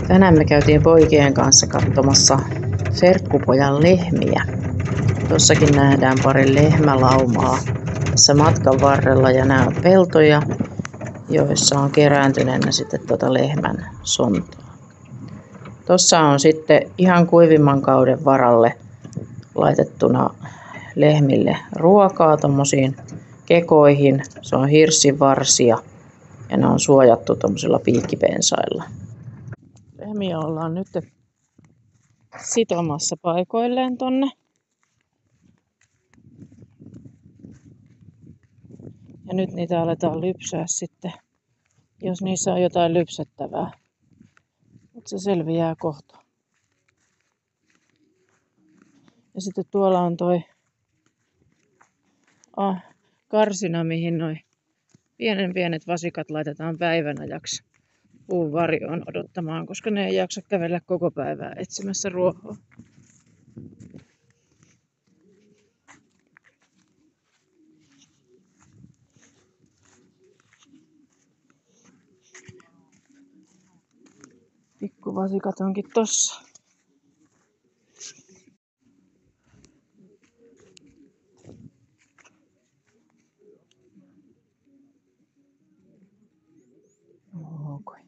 Tänään me käytiin poikien kanssa katsomassa serkkupojan lehmiä. Tuossakin nähdään pari lehmälaumaa tässä matkan varrella ja nämä on peltoja, joissa on kerääntyneenä sitten lehmän sontaa. Tuossa on sitten ihan kuivimman kauden varalle laitettuna lehmille ruokaa tommosiin kekoihin. Se on hirssinvarsia ja ne on suojattu tommosilla piikkipensailla. Lehmiä ollaan nyt sitomassa paikoilleen tonne. Ja nyt niitä aletaan lypsää sitten, jos niissä on jotain lypsettävää. Mutta se selviää kohta. Ja sitten tuolla on toi karsina, mihin noi pienet vasikat laitetaan päivän ajaksi puun varjoon odottamaan, koska ne ei jaksa kävellä koko päivää etsimässä ruohoa. Pikkuvasikat onkin tossa. Okay.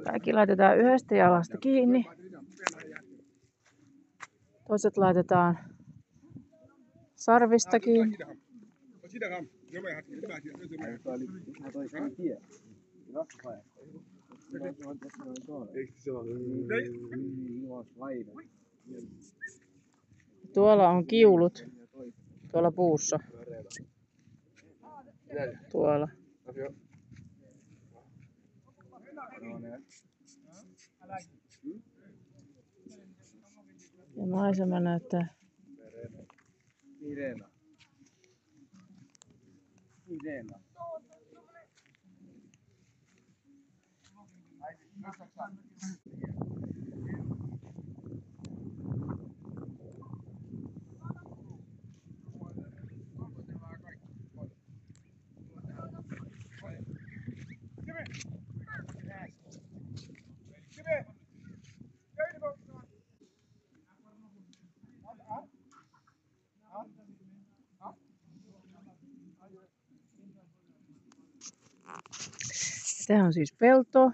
Kaikki laitetaan yhdestä jalasta kiinni. Toiset laitetaan sarvista kiinni. Tuolla on kiulut. Tuolla puussa. Tuolla. Ja maisema näyttää. Tämä on siis pelto.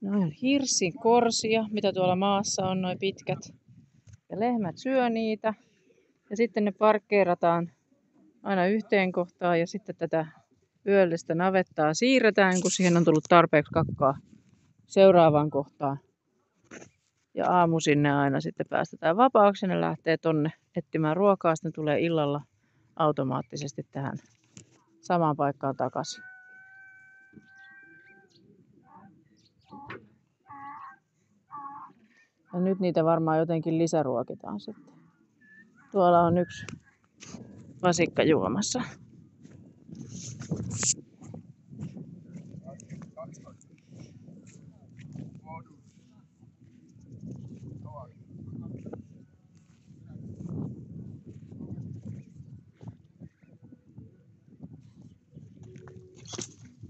Noin on hirssin korsia, mitä tuolla maassa on, noin pitkät. Ja lehmät syö niitä. Ja sitten ne parkkeerataan aina yhteen kohtaan ja sitten tätä yöllistä navettaa siirretään, kun siihen on tullut tarpeeksi kakkaa seuraavaan kohtaan. Ja aamuisin ne aina sitten päästetään vapaaksi ja ne lähtee tonne etsimään ruokaa. Sitten ne tulee illalla automaattisesti tähän samaan paikkaan takaisin. Ja nyt niitä varmaan jotenkin lisäruokitaan sitten. Tuolla on yksi vasikka juomassa.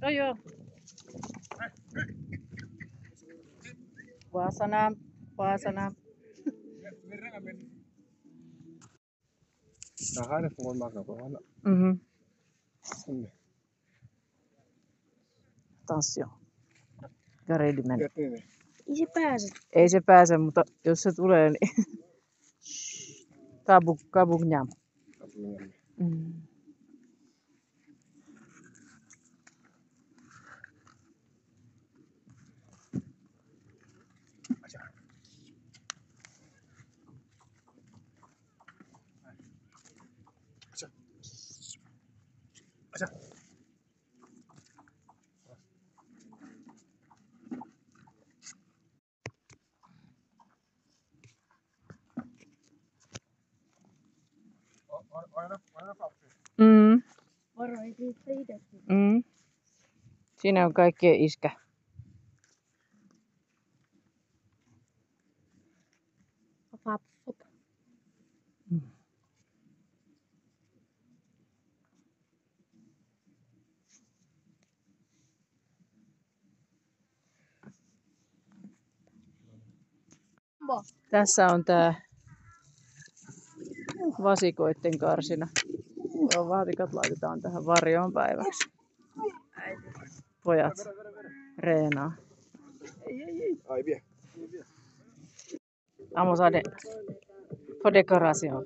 No joo. Vaasana. Mhm. Tanssi on. Ja ready mennä. Ei se pääse. Ei se pääse, mutta jos se tulee, niin kabuk njam. Varo ei siitä itse. Siinä on kaikkien iskä. Fap, fop. Tässä on tää vasikoitten karsina. Joo, vaatikat laitetaan tähän varjoon päiväksi. Pojat reenaa. Ai vie. Vamos a de, for decoración.